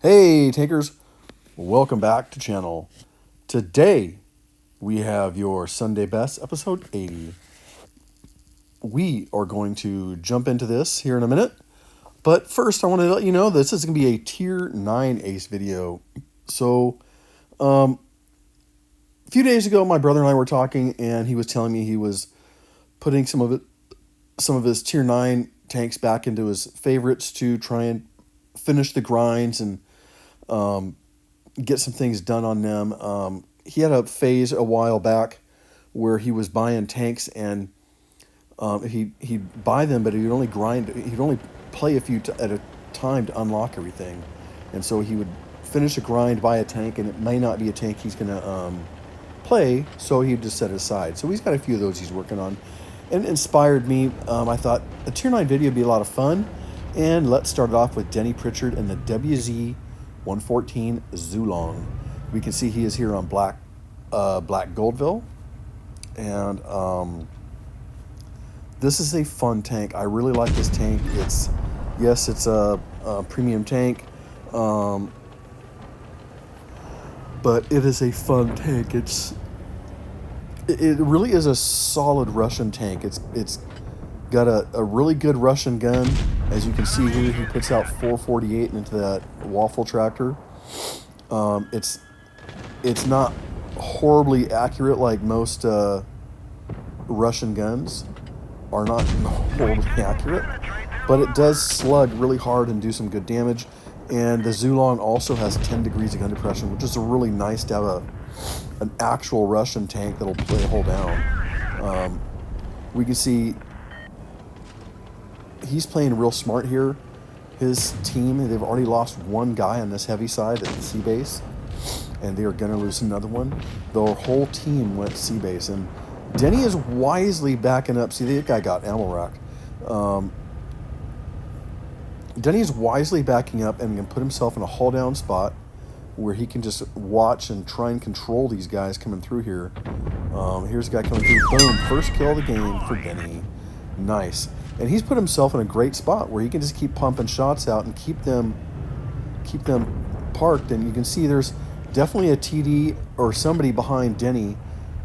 Hey takers, welcome back to channel. Today we have your Sunday Best episode 80. We are going to jump into this here in a minute, but first I want to let you know this is going to be a tier 9 ace video. So a few days ago my brother and I were talking and he was telling me he was putting some of his tier 9 tanks back into his favorites to try and finish the grinds and get some things done on them. He had a phase a while back where he was buying tanks and he'd buy them, but he'd only play a few at a time to unlock everything. And so he would finish a grind, buy a tank, and it may not be a tank he's going to play, so he'd just set it aside. So he's got a few of those he's working on. And it inspired me. I thought a tier 9 video would be a lot of fun. And let's start it off with Denny Pritchard and the WZ 114 Zhulong. We can see he is here on Black Goldville. And this is a fun tank. I really like this tank. It's a premium tank. But it is a fun tank. It really is a solid Russian tank. It's got a really good Russian gun. As you can see here, he puts out 448 into that waffle tractor. It's not horribly accurate like most Russian guns are not horribly accurate, but it does slug really hard and do some good damage. And the Zhulong also has 10 degrees of gun depression, which is really nice to have an actual Russian tank that'll play a hole down. We can see he's playing real smart here. His team, they've already lost one guy on this heavy side at the sea base, and they are going to lose another one. Their whole team went sea base, and Denny is wisely backing up. See, that guy got ammo rack. Denny is wisely backing up and can put himself in a hull down spot where he can just watch and try and control these guys coming through here. Here's a guy coming through. Boom, first kill of the game for Denny. Nice. And he's put himself in a great spot where he can just keep pumping shots out and keep them parked. And you can see there's definitely a TD or somebody behind Denny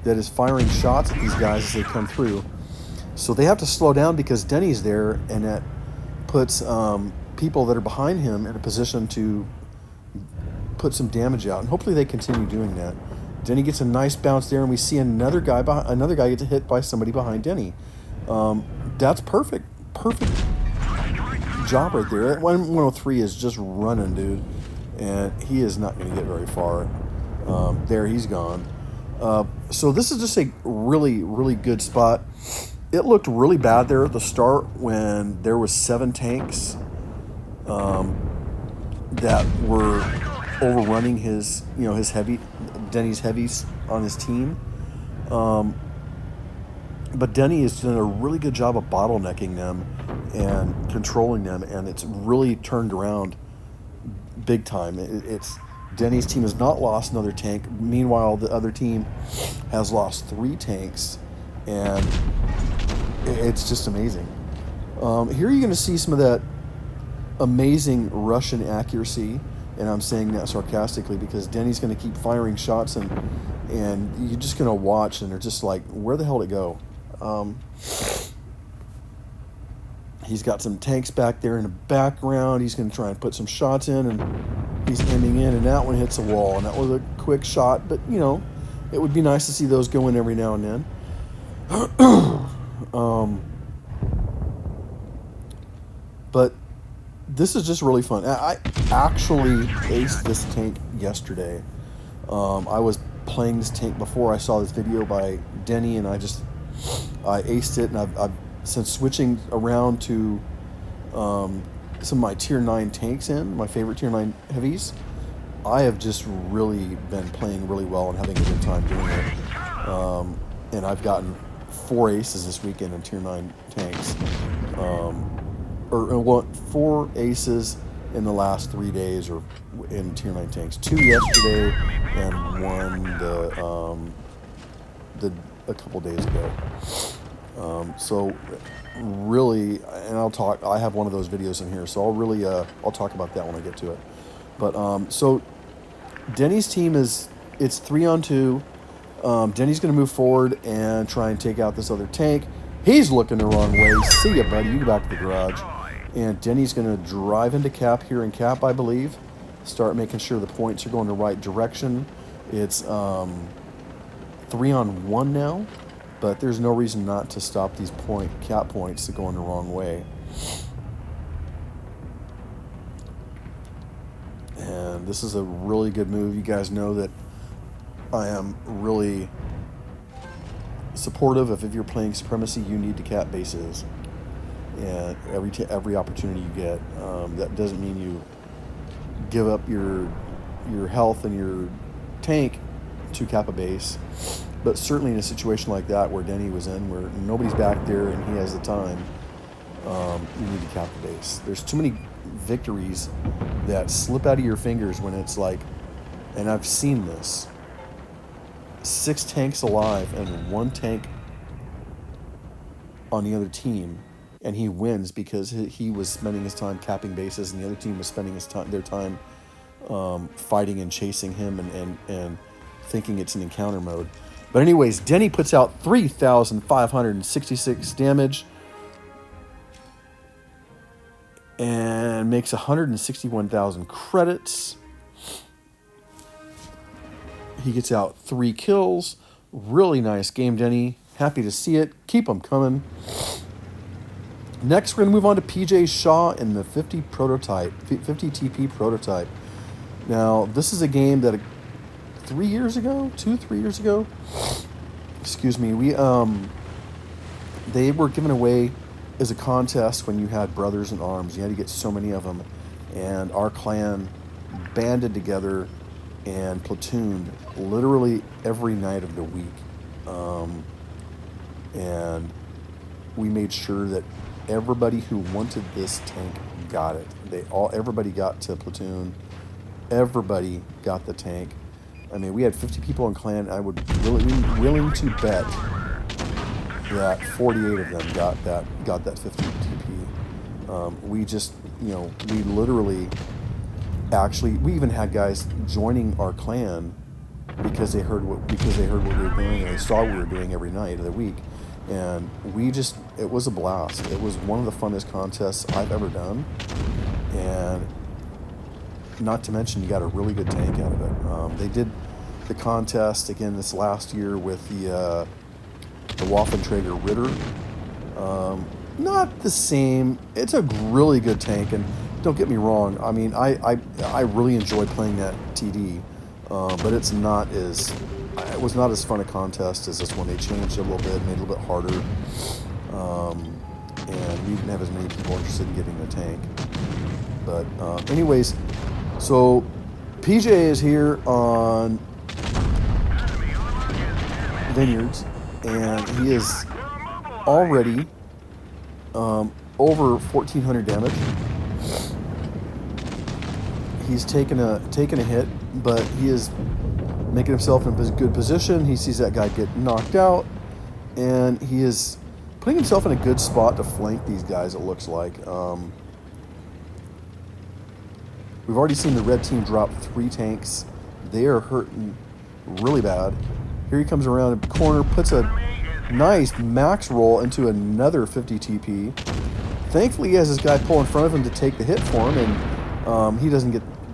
that is firing shots at these guys as they come through. So they have to slow down because Denny's there, and that puts people that are behind him in a position to put some damage out. And hopefully they continue doing that. Denny gets a nice bounce there, and we see another guy gets hit by somebody behind Denny. That's perfect job right there. That 103 is just running, dude, and he is not going to get very far. There, he's gone. So this is just a really good spot. It looked really bad there at the start when there was 7 tanks that were overrunning his Denny's heavies on his team. But Denny has done a really good job of bottlenecking them and controlling them, and it's really turned around big time. Denny's team has not lost another tank. Meanwhile, the other team has lost 3 tanks, and it's just amazing. Here you're going to see some of that amazing Russian accuracy, and I'm saying that sarcastically because Denny's going to keep firing shots, and you're just going to watch, and they're just like, where the hell did it go? He's got some tanks back there in the background. He's going to try and put some shots in, and he's aiming in, and that one hits a wall, and that was a quick shot, but it would be nice to see those go in every now and then. But this is just really fun. I actually aced this tank yesterday. I was playing this tank before I saw this video by Denny, and I aced it, and I've since switching around to some of my tier 9 tanks my favorite tier 9 heavies. I have just really been playing really well and having a good time doing it. And I've gotten 4 aces this weekend in tier 9 tanks. Or 4 aces in the last 3 days or in tier 9 tanks. 2 yesterday and 1 a couple days ago. So really, and I have one of those videos in here, so I'll talk about that when I get to it. But so Denny's team it's 3-on-2. Denny's going to move forward and try and take out this other tank. He's looking the wrong way. See ya, buddy. You go back to the garage. And Denny's going to drive into Cap here in Cap, I believe. Start making sure the points are going the right direction. It's 3-on-1 now, but there's no reason not to stop these Cap points that go in the wrong way. And this is a really good move. You guys know that I am really supportive of, if you're playing Supremacy, you need to cap bases. And every opportunity you get. That doesn't mean you give up your health and your tank to cap a base. But certainly in a situation like that where Denny was in, where nobody's back there and he has the time, you need to cap the base. There's too many victories that slip out of your fingers when it's like, and I've seen this, 6 tanks alive and 1 tank on the other team, and he wins because he was spending his time capping bases and the other team was spending their time fighting and chasing him and thinking it's an encounter mode. But anyways, Denny puts out 3,566 damage and makes 161,000 credits. He gets out 3 kills. Really nice game, Denny. Happy to see it. Keep them coming. Next, we're going to move on to PJ Shaw in the 50 TP prototype. Now, this is a game that 3 years ago, 2-3 years ago, excuse me, they were given away as a contest when you had brothers in arms. You had to get so many of them, and our clan banded together and platooned literally every night of the week, and we made sure that everybody who wanted this tank got it. Everybody got to platoon. Everybody got the tank. I mean, we had 50 people in clan. I would be willing to bet that 48 of them got that 50 TP. We just, we literally, we even had guys joining our clan because they heard what we were doing and they saw what we were doing every night of the week. And it was a blast. It was one of the funnest contests I've ever done. And not to mention, you got a really good tank out of it. They did the contest again this last year with the Waffenträger Ritter. Not the same. It's a really good tank, and don't get me wrong. I mean, I really enjoy playing that TD, but it was not as fun a contest as this one. They changed it a little bit, made it a little bit harder, and we didn't have as many people interested in getting the tank. But anyways, so PJ is here on Vineyards, and he is already over 1,400 damage. He's taken a hit, but he is making himself in a good position. He sees that guy get knocked out, and he is putting himself in a good spot to flank these guys, it looks like. We've already seen the red team drop 3 tanks. They are hurting really bad. Here he comes around the corner, puts a nice max roll into another 50 TP. Thankfully, he has this guy pull in front of him to take the hit for him, and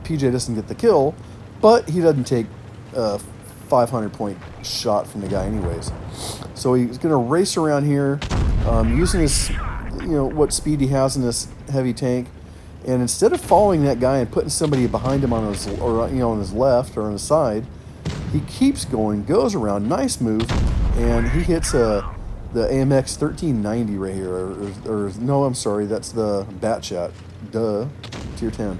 PJ doesn't get the kill, but he doesn't take a 500-point shot from the guy anyways. So he's going to race around here, using his, what speed he has in this heavy tank. And instead of following that guy and putting somebody behind him on his left or on his side, he keeps going, goes around, nice move, and he hits the AMX 1390 right here. Or no, I'm sorry, that's the Batchat. Duh, tier 10.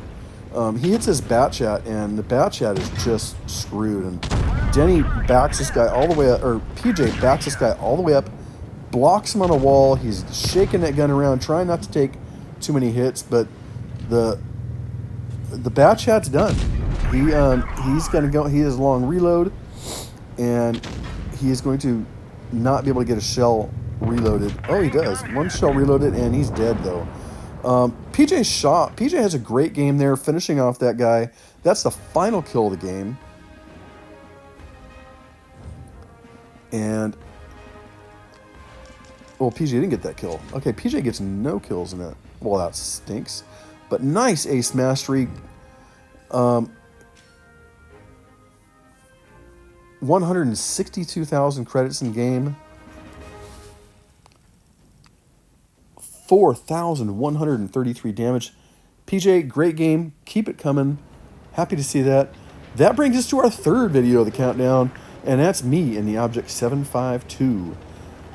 He hits his Batchat, and the Batchat is just screwed. And Denny backs this guy all the way up, or PJ backs this guy all the way up, blocks him on a wall. He's shaking that gun around, trying not to take too many hits, but the Batchat's done. He's going to go. He has long reload, and he is going to not be able to get a shell reloaded. Oh, he does. 1 shell reloaded, and he's dead though. PJ has a great game there, finishing off that guy. That's the final kill of the game. And, well, PJ didn't get that kill. Okay, PJ gets no kills in that. Well, that stinks. But nice ace mastery. 162,000 credits in game. 4,133 damage. PJ, great game. Keep it coming. Happy to see that. That brings us to our third video of the countdown, and that's me in the Object 752.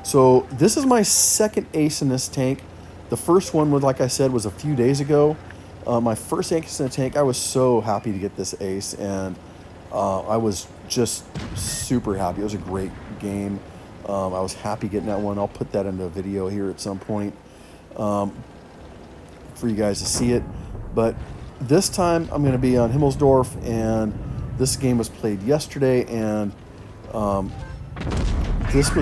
So this is my second ace in this tank. The first one, like I said, was a few days ago. My first ace in the tank, I was so happy to get this ace, and I was just super happy. It was a great game. I was happy getting that one. I'll put that into a video here at some point for you guys to see it. But this time I'm going to be on Himmelsdorf, and this game was played yesterday, and this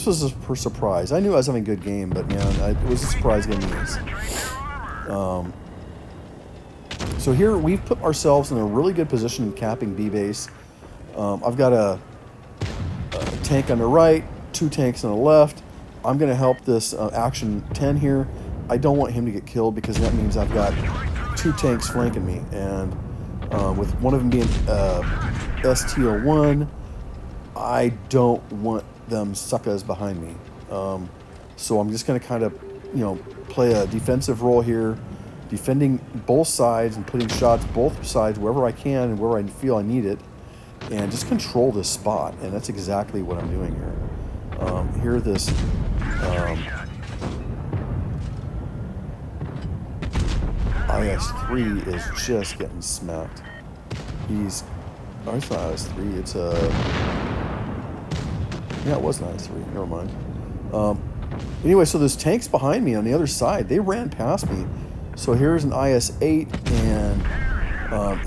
was a surprise. I knew I was having a good game, but man, it was a surprise getting this. So here we've put ourselves in a really good position in capping B base. I've got a tank on the right, 2 tanks on the left. I'm going to help this Action 10 here. I don't want him to get killed because that means I've got 2 tanks flanking me. And with one of them being ST01, I don't want them suckers behind me. So I'm just going to kind of, play a defensive role here, defending both sides and putting shots both sides wherever I can and where I feel I need it, and just control this spot. And that's exactly what I'm doing here. Here, this IS-3 is just getting smacked. It's not IS-3, it's a... Yeah, it was an IS-3, never mind. Anyway, so there's tanks behind me on the other side. They ran past me. So here's an IS-8, and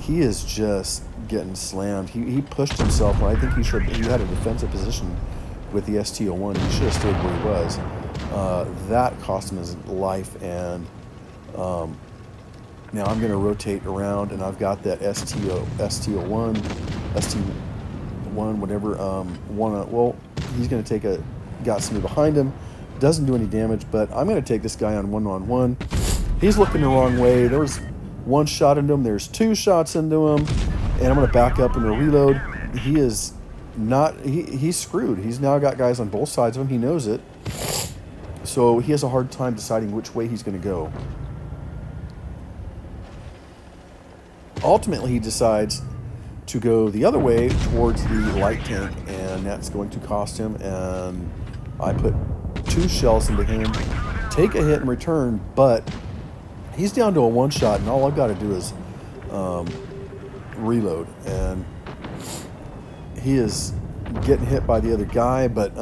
he is just getting slammed. He pushed himself when I think he had a defensive position with the ST01. He should have stayed where he was. That cost him his life, and now I'm going to rotate around, and I've got that ST01, whatever. Well, he's going to take got somebody behind him. Doesn't do any damage, but I'm going to take this guy on one-on-one. He's looking the wrong way. There was 1 shot into him. There's 2 shots into him, and I'm going to back up and reload. He is not. He's screwed. He's now got guys on both sides of him. He knows it, so he has a hard time deciding which way he's going to go. Ultimately, he decides to go the other way towards the light tank, and that's going to cost him. And I put 2 shells into him, take a hit in return, but he's down to a 1 shot, and all I've got to do is reload. And he is getting hit by the other guy, but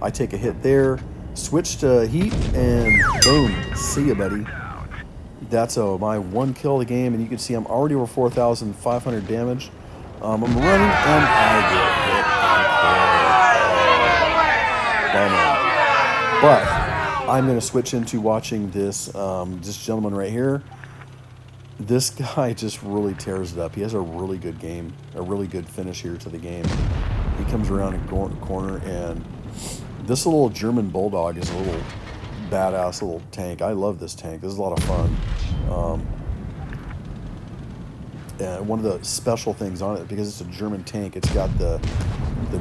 I take a hit there, switch to heat, and boom, see ya, buddy. That's my 1 kill of the game, and you can see I'm already over 4,500 damage. I'm running, and I get hit. But I'm going to switch into watching this gentleman right here. This guy just really tears it up. He has a really good game, a really good finish here to the game. He comes around and go in the corner, and this little German Bulldog is a little badass little tank. I love this tank. This is a lot of fun. And one of the special things on it, because it's a German tank, it's got the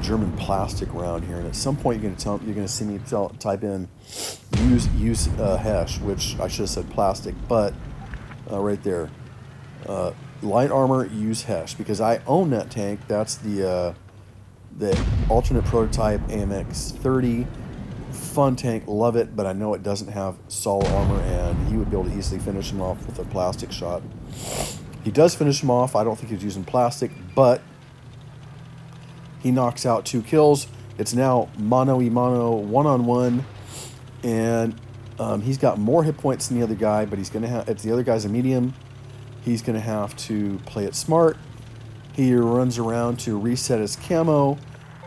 German plastic around here, and at some point you're going to see me type in use Hesh, which I should have said plastic, but right there, light armor, use Hesh, because I own that tank. That's the alternate prototype AMX-30. Fun tank, love it, but I know it doesn't have solid armor, and he would be able to easily finish him off with a plastic shot. He does finish him off. I don't think he's using plastic, but he knocks out 2 kills. It's now mano-y-mano, one-on-one, and he's got more hit points than the other guy, but he's going to have, if the other guy's a medium, he's going to have to play it smart. He runs around to reset his camo,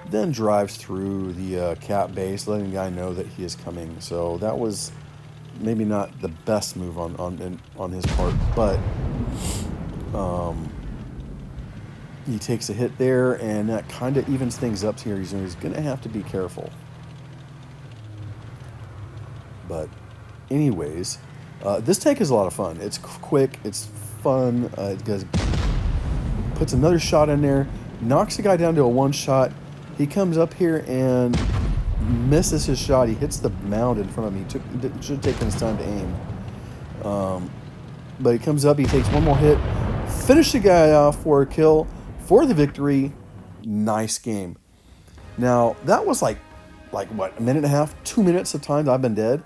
then drives through the cap base, letting the guy know that he is coming. So that was maybe not the best move on his part, but he takes a hit there, and that kind of evens things up here. He's going to have to be careful. But anyways, this tank is a lot of fun. It's quick. It's fun. It puts another shot in there, knocks the guy down to a one shot. He comes up here and misses his shot. He hits the mound in front of him. He should have taken his time to aim. But he comes up. He takes one more hit. Finish the guy off for a kill for the victory. Nice game. Now, that was like what, a minute and a half, 2 minutes of time I've been dead.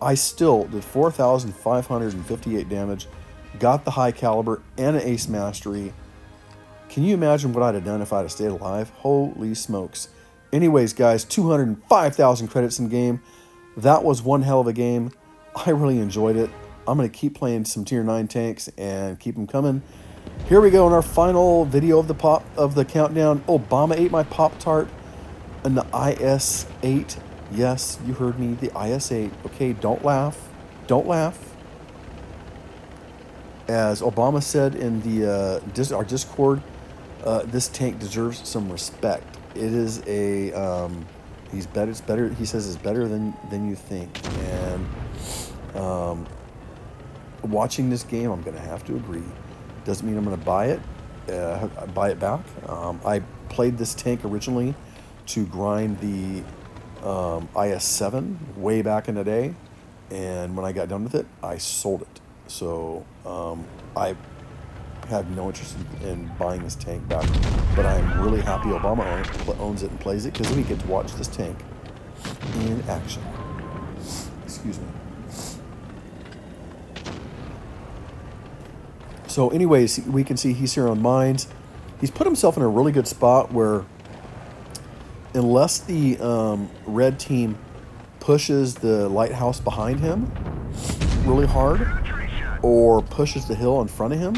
I still did 4,558 damage, got the high caliber and an ace mastery. Can you imagine what I'd have done if I'd have stayed alive? Holy smokes. Anyways, guys, 205,000 credits in game. That was one hell of a game. I really enjoyed it. I'm going to keep playing some tier 9 tanks and keep them coming. Here we go in our final video of the countdown. Obama ate my Pop-Tart and the IS-8. Yes, you heard me, the IS-8. Okay, don't laugh. Don't laugh. As Obama said in our Discord, this tank deserves some respect. It is a he's better. It's better. He says it's better than you think. And watching this game, I'm going to have to agree. Doesn't mean I'm going to buy it back. I played this tank originally to grind the IS-7 way back in the day, and when I got done with it, I sold it. So I have no interest in buying this tank back, but I'm really happy Obama owns it and plays it, because we get to watch this tank in action. Excuse me. So anyways, we can see he's here on mines. He's put himself in a really good spot where, unless the red team pushes the lighthouse behind him really hard or pushes the hill in front of him,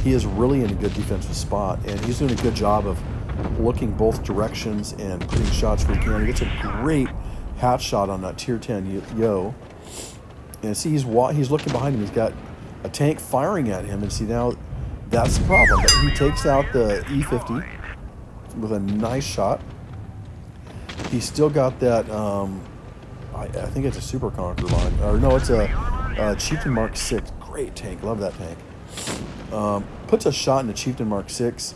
he is really in a good defensive spot, and he's doing a good job of looking both directions and putting shots where he can. He gets a great hat shot on that tier 10 yo, and see he's looking behind him. He's got a tank firing at him, and see, now that's the problem. But he takes out the E50 with a nice shot. He's still got that, I think it's a Super Conqueror line. Or no, it's a Chieftain Mark 6. Great tank. Love that tank. Puts a shot in the Chieftain Mark 6.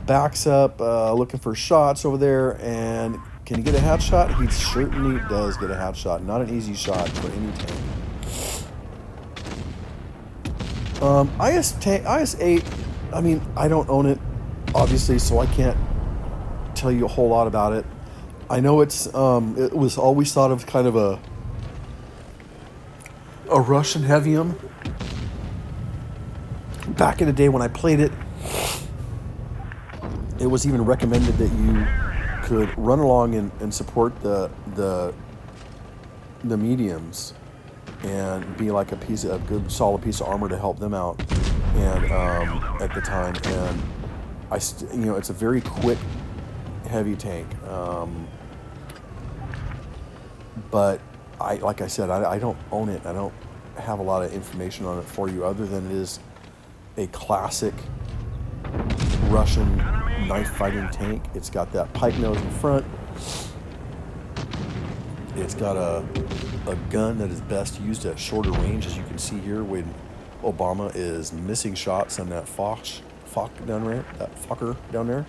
Backs up, looking for shots over there. And can he get a hat shot? He certainly does get a hat shot. Not an easy shot for any tank. IS-8, I mean, I don't own it, obviously, so I can't tell you a whole lot about it. I know it was always thought of kind of a Russian heavium. Back in the day when I played it, it was even recommended that you could run along and support the mediums and be like a good solid piece of armor to help them out. And at the time, and it's a very quick, heavy tank. But like I said, I don't own it. I don't have a lot of information on it for you, other than it is a classic Russian knife fighting tank. It's got that pike nose in front. It's got a gun that is best used at shorter range, as you can see here when Obama is missing shots on that Fox down there, that fucker down there.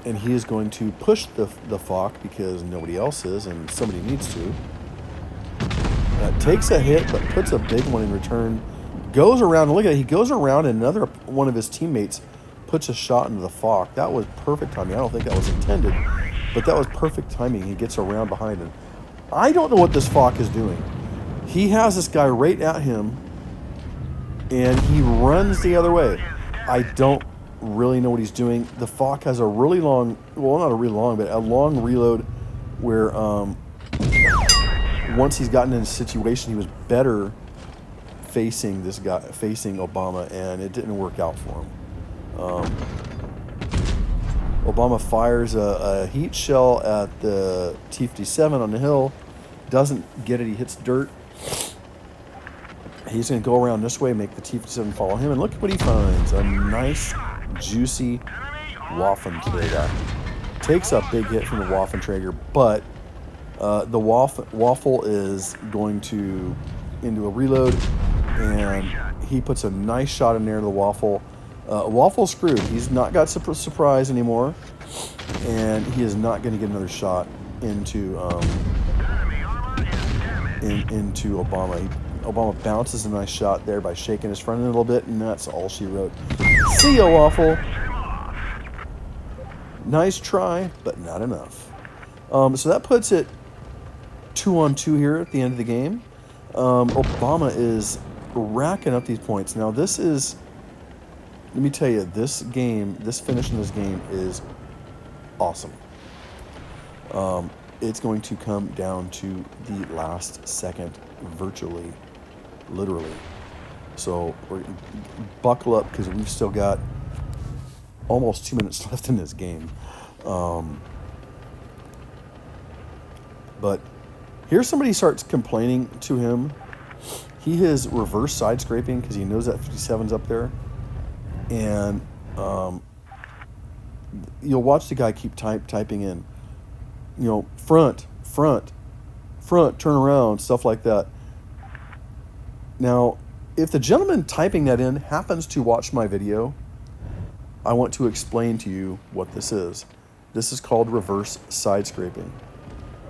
And he is going to push the Fock because nobody else is, and somebody needs to. Takes a hit, but puts a big one in return. Goes around, look at it, he goes around, and another one of his teammates puts a shot into the Fock. That was perfect timing. I don't think that was intended, but that was perfect timing. He gets around behind him. I don't know what this Fock is doing. He has this guy right at him, and he runs the other way. I don't really know what he's doing. The Fock has a really long, well, not a really long, but a long reload where once he's gotten in a situation, he was better facing this guy, facing Obama, and it didn't work out for him. Obama fires a heat shell at the T-57 on the hill, Doesn't get it. He hits dirt. He's going to go around this way, make the T-57 follow him, and look at what he finds. A nice, juicy Waffenträger. Takes a big hit from the Waffenträger, but the Waffle is going to into a reload, and he puts a nice shot in there to the Waffle. Waffle's screwed. He's not got surprise anymore, and he is not going to get another shot into into Obama. Obama bounces a nice shot there by shaking his front end a little bit, and that's all she wrote. See ya, Waffle. Nice try, but not enough. So that puts it 2-on-2 here at the end of the game. Obama is racking up these points. Now this is, let me tell you, this game, this finish in this game is awesome. It's going to come down to the last second, virtually, literally. So we're buckle up because we've still got almost 2 minutes left in this game. But here somebody starts complaining to him. He is reverse side scraping because he knows that 57's up there. And you'll watch the guy keep typing in, you know, front, turn around, stuff like that. Now, if the gentleman typing that in happens to watch my video, I want to explain to you what this is. This is called reverse side scraping.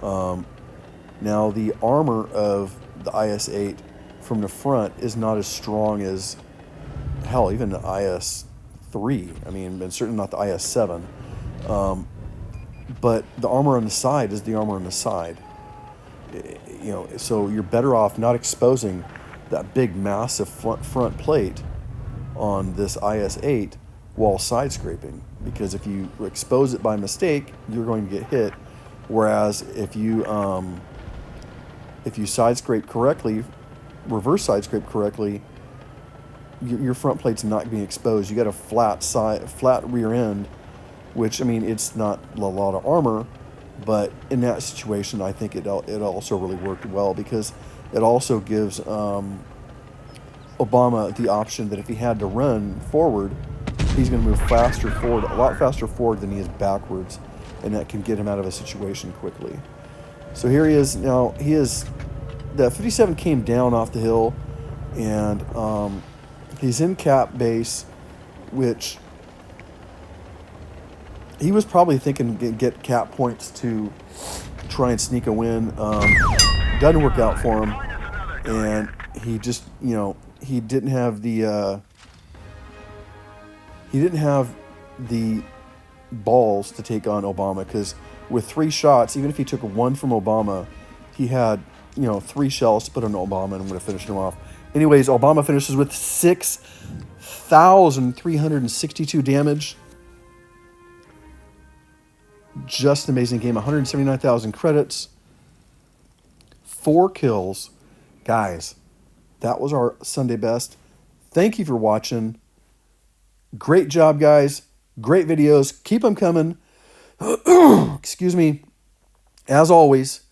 Now, the armor of the IS-8 from the front is not as strong as, hell, even the IS-3. I mean, and certainly not the IS-7. But the armor on the side is the armor on the side. You know, so you're better off not exposing that big, massive front plate on this IS-8 while side scraping, because if you expose it by mistake, you're going to get hit. Whereas if you side scrape correctly, reverse side scrape correctly, your front plate's not being exposed. You got a flat rear end, which, I mean, it's not a lot of armor, but in that situation, I think it also really worked well, because it also gives Obama the option that if he had to run forward, he's going to move faster forward, a lot faster forward than he is backwards, and that can get him out of a situation quickly. So here he is now. The 57 came down off the hill, and he's in cap base, which he was probably thinking to get cap points to try and sneak a win. Doesn't work out for him, and he just, you know, he didn't have the balls to take on Obama, because with 3 shots, even if he took 1 from Obama, he had, you know, 3 shells to put on Obama and would have finished him off. Anyways, Obama finishes with 6,362 damage. Just an amazing game. 179,000 credits. 4 kills. Guys, that was our Sunday best. Thank you for watching. Great job, guys. Great videos. Keep them coming. Excuse me. As always,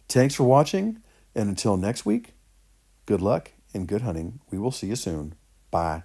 thanks for watching. And until next week, good luck and good hunting. We will see you soon. Bye.